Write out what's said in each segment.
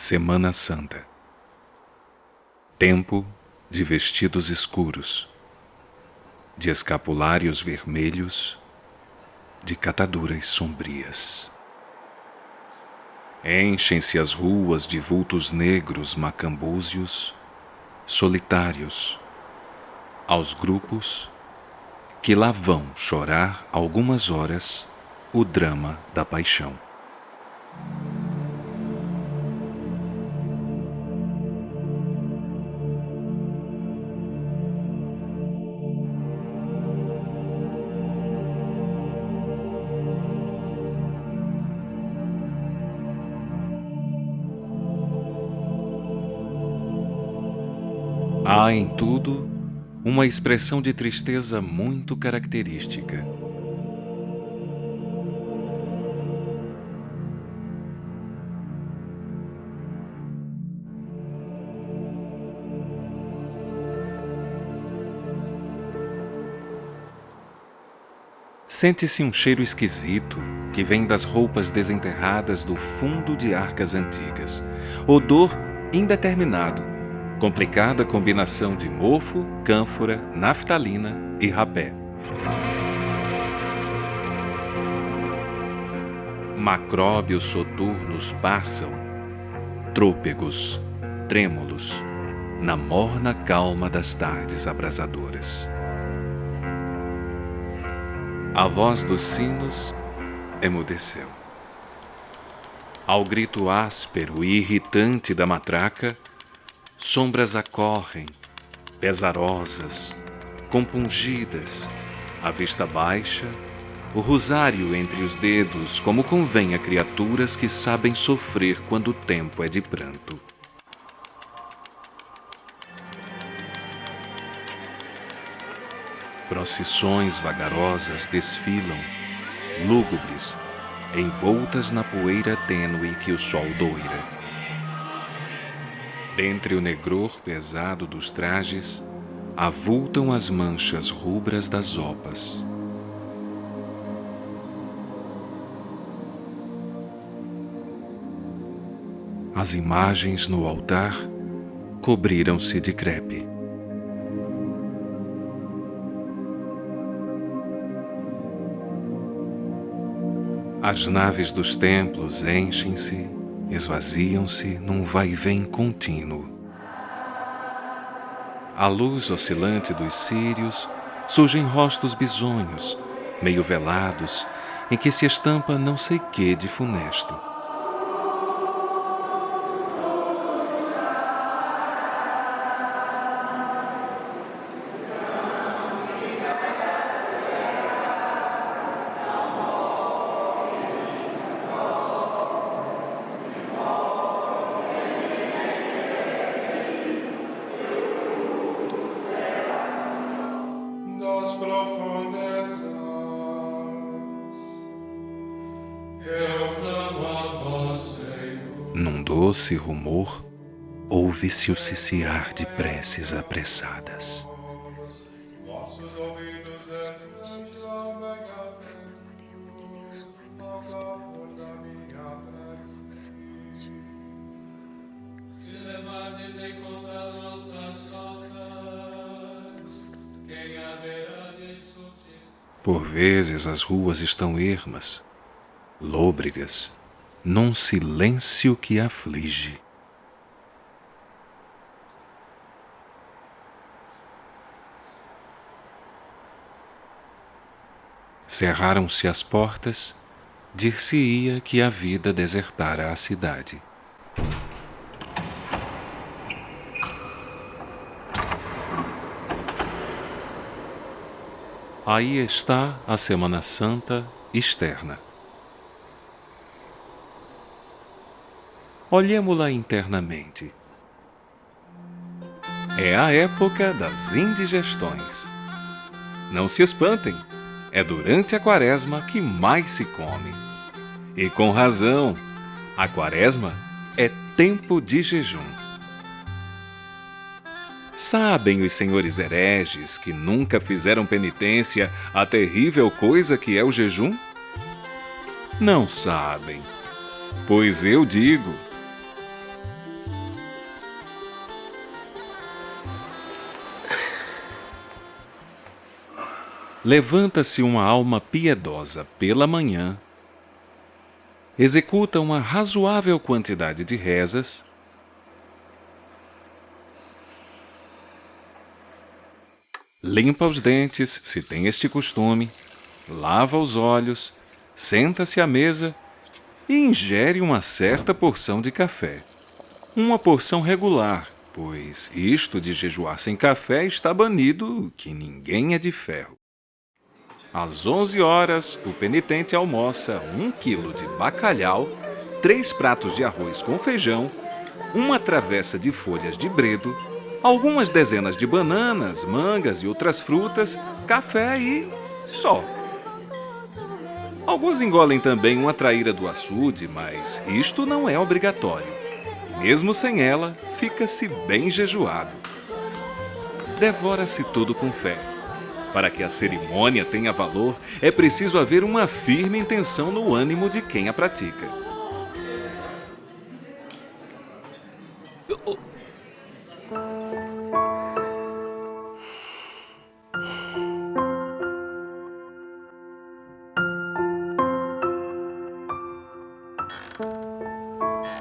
Semana Santa. Tempo de vestidos escuros, de escapulários vermelhos, de cataduras sombrias. Enchem-se as ruas de vultos negros macambúzios, solitários, aos grupos que lá vão chorar algumas horas o drama da paixão. Há em tudo uma expressão de tristeza muito característica. Sente-se um cheiro esquisito que vem das roupas desenterradas do fundo de arcas antigas. Odor indeterminado, complicada combinação de mofo, cânfora, naftalina e rapé. Macróbios soturnos passam, trôpegos, trêmulos, na morna calma das tardes abrasadoras. A voz dos sinos emudeceu. Ao grito áspero e irritante da matraca, sombras acorrem, pesarosas, compungidas, a vista baixa, o rosário entre os dedos, como convém a criaturas que sabem sofrer quando o tempo é de pranto. Procissões vagarosas desfilam, lúgubres, envoltas na poeira tênue que o sol doira. Dentre o negror pesado dos trajes, avultam as manchas rubras das opas. As imagens no altar cobriram-se de crepe. As naves dos templos enchem-se, esvaziam-se num vai-vém contínuo. À luz oscilante dos círios surgem rostos bisonhos, meio velados, em que se estampa não sei quê de funesto. Num doce rumor, ouve-se o ciciar de preces apressadas. Por vezes as ruas estão ermas, lôbregas, num silêncio que aflige. Cerraram-se as portas, dir-se-ia que a vida desertara a cidade. Aí está a Semana Santa externa. Olhemo-la internamente. É a época das indigestões. Não se espantem, é durante a Quaresma que mais se come. E com razão, a Quaresma é tempo de jejum. Sabem os senhores hereges que nunca fizeram penitência a terrível coisa que é o jejum? Não sabem, pois eu digo: Levanta-se uma alma piedosa pela manhã, executa uma razoável quantidade de rezas, limpa os dentes, se tem este costume, lava os olhos, senta-se à mesa e ingere uma certa porção de café. Uma porção regular, pois isto de jejuar sem café está banido, que ninguém é de ferro. Às 11 horas, o penitente almoça 1 quilo de bacalhau, 3 pratos de arroz com feijão, uma travessa de folhas de bredo, algumas dezenas de bananas, mangas e outras frutas, café e só. Alguns engolem também uma traíra do açude, mas isto não é obrigatório. Mesmo sem ela, fica-se bem jejuado. Devora-se tudo com fé. Para que a cerimônia tenha valor, é preciso haver uma firme intenção no ânimo de quem a pratica.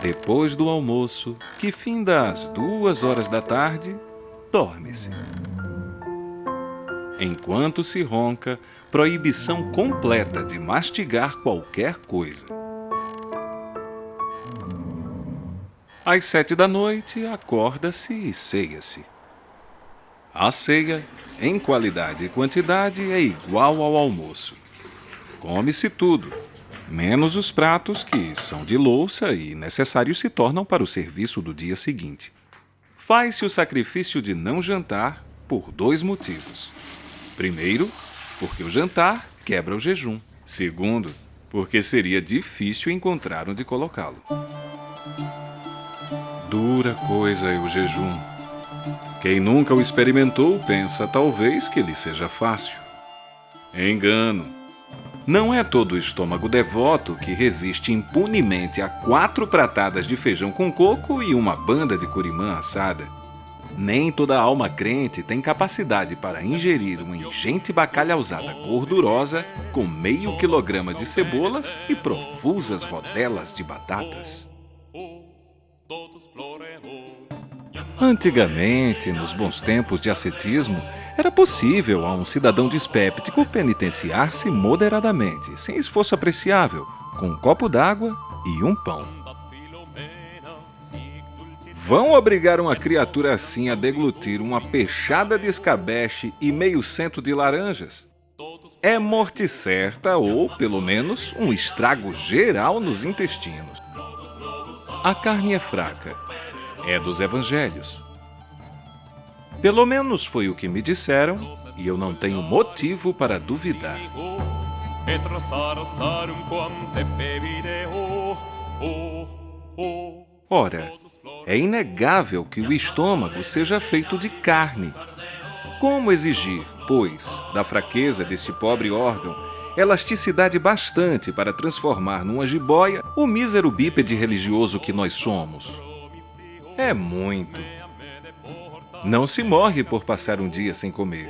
Depois do almoço, que finda às 2 horas da tarde, dorme-se. Enquanto se ronca, proibição completa de mastigar qualquer coisa. Às 7 da noite, acorda-se e ceia-se. A ceia, em qualidade e quantidade, é igual ao almoço. Come-se tudo, menos os pratos que são de louça e necessários se tornam para o serviço do dia seguinte. Faz-se o sacrifício de não jantar por 2 motivos. Primeiro, porque o jantar quebra o jejum. Segundo, porque seria difícil encontrar onde colocá-lo. Dura coisa é o jejum. Quem nunca o experimentou pensa talvez que lhe seja fácil. Engano. Não é todo o estômago devoto que resiste impunemente a 4 pratadas de feijão com coco e uma banda de curimã assada. Nem toda alma crente tem capacidade para ingerir uma ingente bacalhauzada gordurosa com meio quilograma de cebolas e profusas rodelas de batatas. Antigamente, nos bons tempos de ascetismo, era possível a um cidadão dispéptico penitenciar-se moderadamente, sem esforço apreciável, com um copo d'água e um pão. Vão obrigar uma criatura assim a deglutir uma peixada de escabeche e meio cento de laranjas? É morte certa ou, pelo menos, um estrago geral nos intestinos. A carne é fraca. É dos evangelhos. Pelo menos foi o que me disseram, e eu não tenho motivo para duvidar. Ora, é inegável que o estômago seja feito de carne. Como exigir, pois, da fraqueza deste pobre órgão, elasticidade bastante para transformar numa jiboia o mísero bípede religioso que nós somos? É muito. Não se morre por passar um dia sem comer.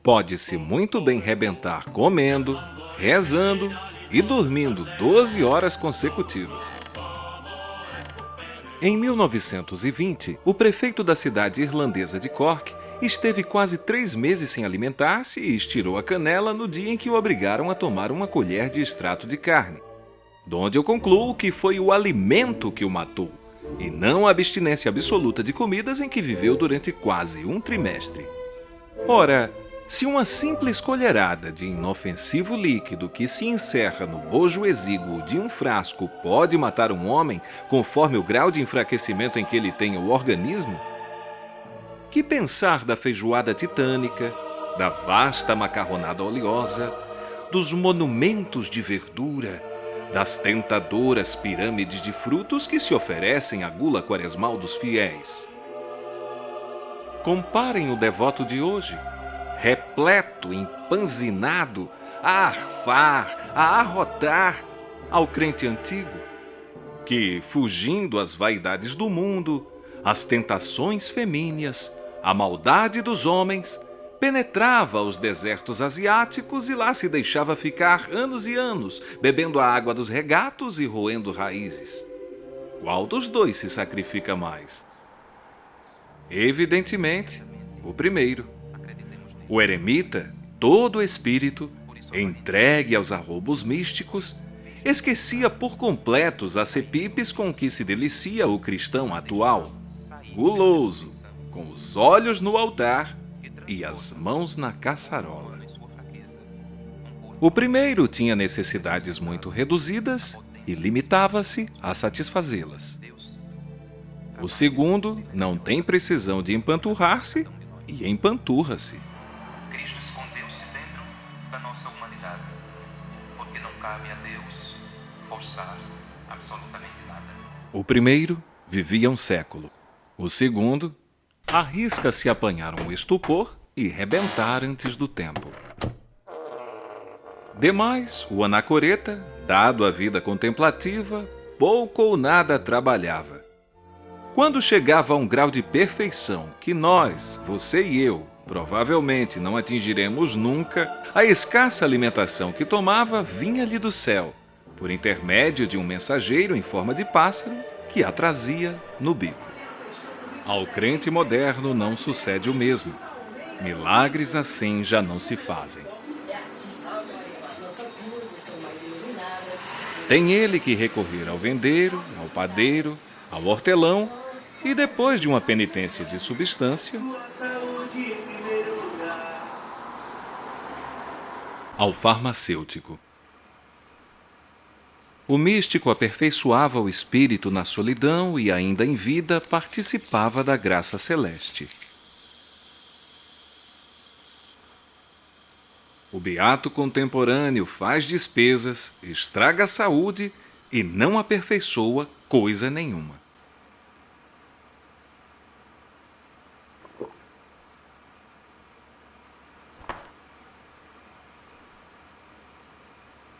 Pode-se muito bem rebentar comendo, rezando e dormindo 12 horas consecutivas. Em 1920, o prefeito da cidade irlandesa de Cork esteve quase 3 meses sem alimentar-se e estirou a canela no dia em que o obrigaram a tomar uma colher de extrato de carne, donde eu concluo que foi o alimento que o matou, e não a abstinência absoluta de comidas em que viveu durante quase um trimestre. Ora, se uma simples colherada de inofensivo líquido que se encerra no bojo exíguo de um frasco pode matar um homem conforme o grau de enfraquecimento em que ele tem o organismo, que pensar da feijoada titânica, da vasta macarronada oleosa, dos monumentos de verdura, das tentadoras pirâmides de frutos que se oferecem à gula quaresmal dos fiéis? Comparem o devoto de hoje, repleto, empanzinado, a arfar, a arrotar, ao crente antigo, que, fugindo às vaidades do mundo, às tentações femíneas, à maldade dos homens, penetrava os desertos asiáticos e lá se deixava ficar anos e anos, bebendo a água dos regatos e roendo raízes. Qual dos dois se sacrifica mais? Evidentemente, o primeiro. O eremita, todo espírito, entregue aos arroubos místicos, esquecia por completo os acepipes com que se delicia o cristão atual, guloso, com os olhos no altar e as mãos na caçarola. O primeiro tinha necessidades muito reduzidas e limitava-se a satisfazê-las. O segundo não tem precisão de empanturrar-se e empanturra-se. Cristo escondeu-se dentro da nossa humanidade, porque não cabe a Deus forçar absolutamente nada. O primeiro vivia um século. O segundo arrisca-se a apanhar um estupor e rebentar antes do tempo. Demais, o anacoreta, dado à vida contemplativa, pouco ou nada trabalhava. Quando chegava a um grau de perfeição que nós, você e eu, provavelmente não atingiremos nunca, a escassa alimentação que tomava vinha-lhe do céu, por intermédio de um mensageiro em forma de pássaro que a trazia no bico. Ao crente moderno não sucede o mesmo. Milagres assim já não se fazem. Tem ele que recorrer ao vendeiro, ao padeiro, ao hortelão e, depois de uma penitência de substância, ao farmacêutico. O místico aperfeiçoava o espírito na solidão e, ainda em vida, participava da graça celeste. O beato contemporâneo faz despesas, estraga a saúde e não aperfeiçoa coisa nenhuma.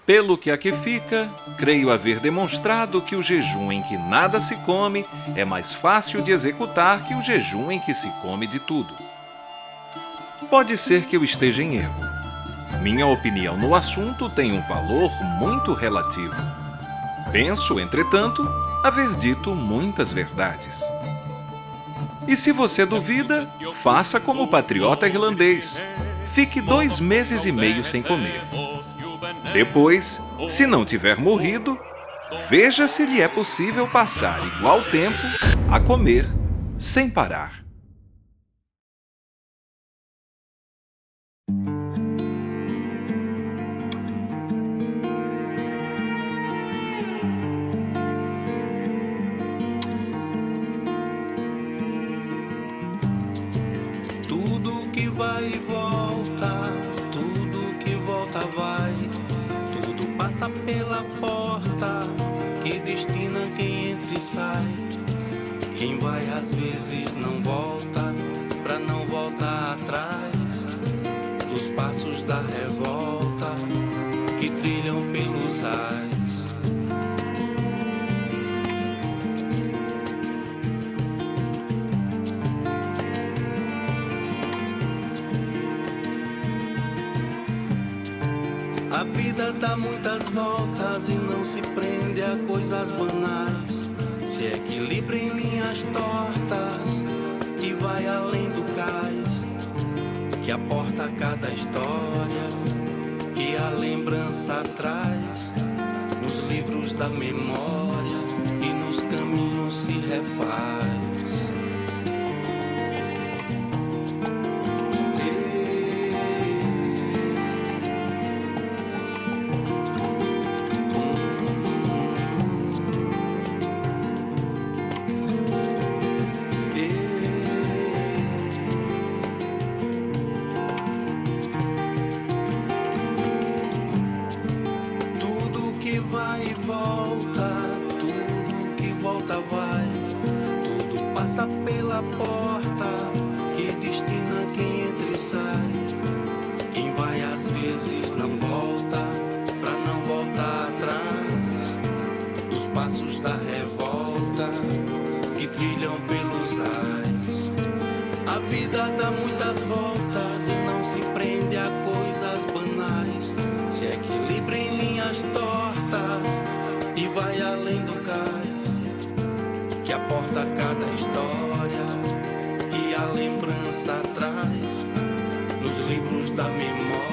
Pelo que aqui fica, creio haver demonstrado que o jejum em que nada se come é mais fácil de executar que o jejum em que se come de tudo. Pode ser que eu esteja em erro. Minha opinião no assunto tem um valor muito relativo. Penso, entretanto, haver dito muitas verdades. E se você duvida, faça como o patriota irlandês. Fique 2 meses e meio sem comer. Depois, se não tiver morrido, veja se lhe é possível passar igual tempo a comer sem parar. Tudo que vai e volta, tudo que volta vai, tudo passa pela porta que destina quem entra e sai. Quem vai às vezes não volta, pra não voltar atrás dos passos da revolta que trilham pelos ais. A vida dá muitas voltas e não se prende a coisas banais. Se equilibra em linhas tortas que vai além do cais, que aporta cada história que a lembrança traz nos livros da memória e nos caminhos se refaz. Vai e volta, tudo que volta vai, tudo passa pela porta que destina quem entra e sai. Quem vai às vezes não volta, pra não voltar atrás dos passos da revolta que trilham pelos ais. A vida dá muitas voltas e não se prende a coisas banais. Se equilibra em linhas tortas e vai além do cais, que aporta cada história e a lembrança traz nos livros da memória.